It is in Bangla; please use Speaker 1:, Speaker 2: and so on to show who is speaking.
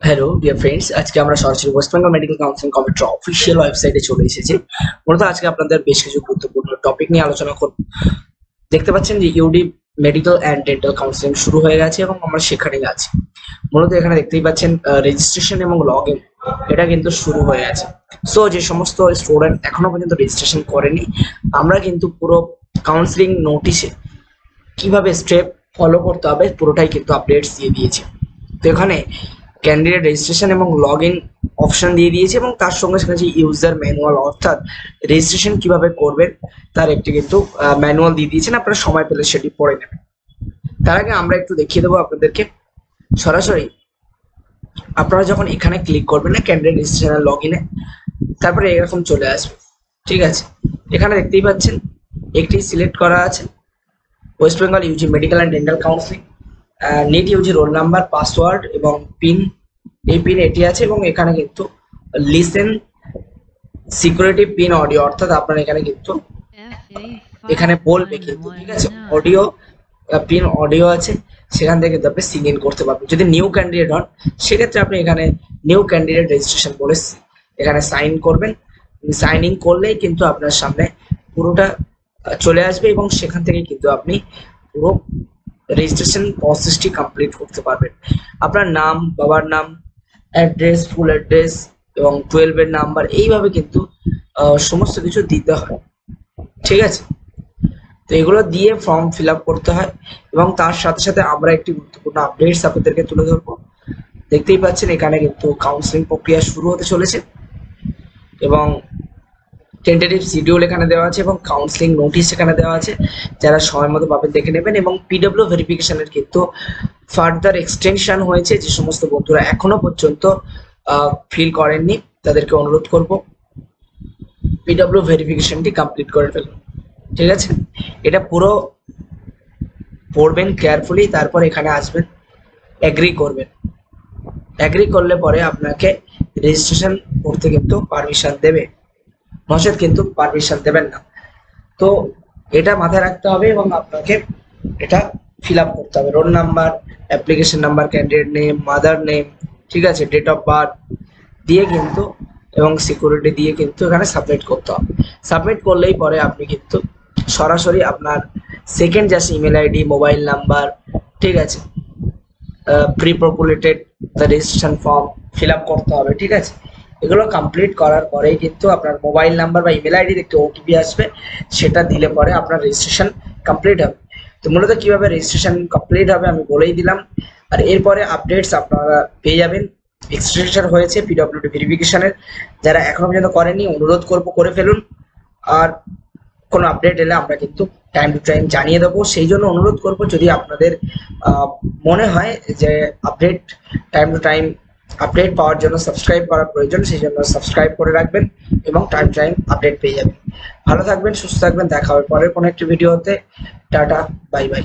Speaker 1: হ্যালো ডিয়ার ফ্রেন্ডস, আজকে আমরা সরাসরি ওয়েস্ট বেঙ্গল মেডিকেল কাউন্সিলিং কমিটির অফিসিয়াল ওয়েবসাইটে চলে এসেছি। মূলত আজকে আপনাদের বেশ কিছু গুরুত্বপূর্ণ টপিক নিয়ে আলোচনা করব। দেখতে পাচ্ছেন যে UD medical and dental counselling শুরু হয়ে গেছে এবং আমরা সেখানেই আছি। মূলত এখানে দেখতেই পাচ্ছেন রেজিস্ট্রেশন এবং লগ ইন এটা কিন্তু শুরু হয়ে গেছে। সো যে সমস্ত স্টুডেন্ট এখনো পর্যন্ত রেজিস্ট্রেশন করেনি, আমরা কিন্তু পুরো কাউন্সিলিং নোটিশে কিভাবে স্টেপ ফলো করতে হবে পুরোটাই কিন্তু আপডেটস দিয়ে দিয়েছে। তো এখানে ক্যান্ডিডেট রেজিস্ট্রেশন এবং লগ ইন অপশন দিয়ে দিয়েছে এবং তার সঙ্গে সঙ্গে যে ইউজার ম্যানুয়াল অর্থাৎ রেজিস্ট্রেশন কিভাবে করবেন তার একটি কিন্তু ম্যানুয়াল দিয়ে দিয়েছেন। আপনারা সময় পেলে সেটি পড়ে নেবেন। তার আগে আমরা একটু দেখিয়ে দেবো আপনাদেরকে সরাসরি। আপনারা যখন এখানে ক্লিক করবেন না ক্যান্ডিডেট রেজিস্ট্রেশন লগ ইনে, তারপরে এরকম চলে আসবে। ঠিক আছে, এখানে দেখতেই পাচ্ছেন একটি সিলেক্ট করা আছে West Bengal UG medical and dental counselling, NEET UG roll number, password এবং পিন। এই পিন এটি আছে এবং এখানে কিন্তু লিসেন সিকিউরিটি পিন অডিও, অর্থাৎ আপনারা এখানে কিন্তু এখানে বলবে কিন্তু, ঠিক আছে, অডিও পিন অডিও আছে, সেখান থেকে কিন্তু আপনি সিং ইন করতে পারবেন। যদি নিউ ক্যান্ডিডেট হন সেক্ষেত্রে আপনি এখানে নিউ ক্যান্ডিডেট রেজিস্ট্রেশন বলে এখানে সাইন করবেন। সাইন ইন করলেই কিন্তু আপনার সামনে পুরোটা চলে আসবে এবং সেখান থেকে কিন্তু আপনি পুরো রেজিস্ট্রেশন প্রসেসটি কমপ্লিট করতে পারবেন। আপনার নাম, বাবার নাম, অ্যাড্রেস, ফুল অ্যাড্রেস এবং 12-এর নাম্বার, এইভাবে কিন্তু সমস্ত কিছু দিতে হয়। ঠিক আছে, তো এগুলো দিয়ে ফর্ম ফিল আপ করতে হয় এবং তার সাথে সাথে আমরা একটি গুরুত্বপূর্ণ আপডেটস আপনাদেরকে তুলে ধরবো। দেখতেই পাচ্ছেন এখানে কিন্তু কাউন্সিলিং প্রক্রিয়া শুরু হতে চলেছে এবং টেন্টেটিভ শিডিউল এখানে দেওয়া আছে এবং কাউন্সিলিং নোটিশ এখানে দেওয়া আছে। যারা সময় মতো পাবেন দেখে নেবেন। এবং পিডব্লিউ ভেরিফিকেশনের কিন্তু ফার্দার এক্সটেনশন হয়েছে। যে সমস্ত বন্ধুরা এখনো পর্যন্ত ফিল করেননি তাদেরকে অনুরোধ করব পিডব্লিউ ভেরিফিকেশনটি কমপ্লিট করে ফেলুন। ঠিক আছে, এটা পুরো পড়বেন কেয়ারফুলি, তারপর এখানে আসবেন, এগ্রি করবেন। এগ্রি করলে পরে আপনাকে রেজিস্ট্রেশন করতে কিন্তু পারমিশন দেবে, নচেত কিন্তু পারমিশন দেবেন না। তো এটা মাথায় রাখতে হবে এবং আপনাকে এটা ফিল আপ করতে হবে। Roll number, application number, candidate name, mother name, ঠিক আছে, ডেট অফ বার্থ দিয়ে কিন্তু এবং সিকিউরিটি দিয়ে কিন্তু এখানে সাবমিট করতে হবে। সাবমিট করলেই পরে আপনি কিন্তু সরাসরি আপনার second just email ID, mobile number, ঠিক আছে, pre populated registration form fill up করতে হবে। ঠিক আছে, এগুলো কমপ্লিট করার পরেই কিন্তু আপনার মোবাইল নাম্বার বা ইমেল আইডির একটি ওটিপি আসবে, সেটা দিলে পরে আপনার রেজিস্ট্রেশন কমপ্লিট হবে। তো মূলত কিভাবে রেজিস্ট্রেশন কমপ্লিট হবে আমি বলেই দিলাম। আর এরপরে আপডেটস আপনারা পেয়ে যাবেন। এক্সটেনশন হয়েছে পিডব্লিউডি ভেরিফিকেশনের, যারা এখনো পর্যন্ত করেনি অনুরোধ করব করে ফেলুন। আর কোনো আপডেট এলে আমরা কিন্তু টাইম টু টাইম জানিয়ে দেবো। সেই জন্য অনুরোধ করব, যদি আপনাদের মনে হয় যে update time to time update পাওয়ার জন্য সাবস্ক্রাইব করার প্রয়োজন, সেই জন্য সাবস্ক্রাইব করে রাখবেন এবং টাইম টু টাইম আপডেট পেয়ে যাবেন। ভালো থাকবেন, সুস্থ থাকবেন, দেখা হবে পরের কোনো একটি ভিডিওতে। Tata, bye bye.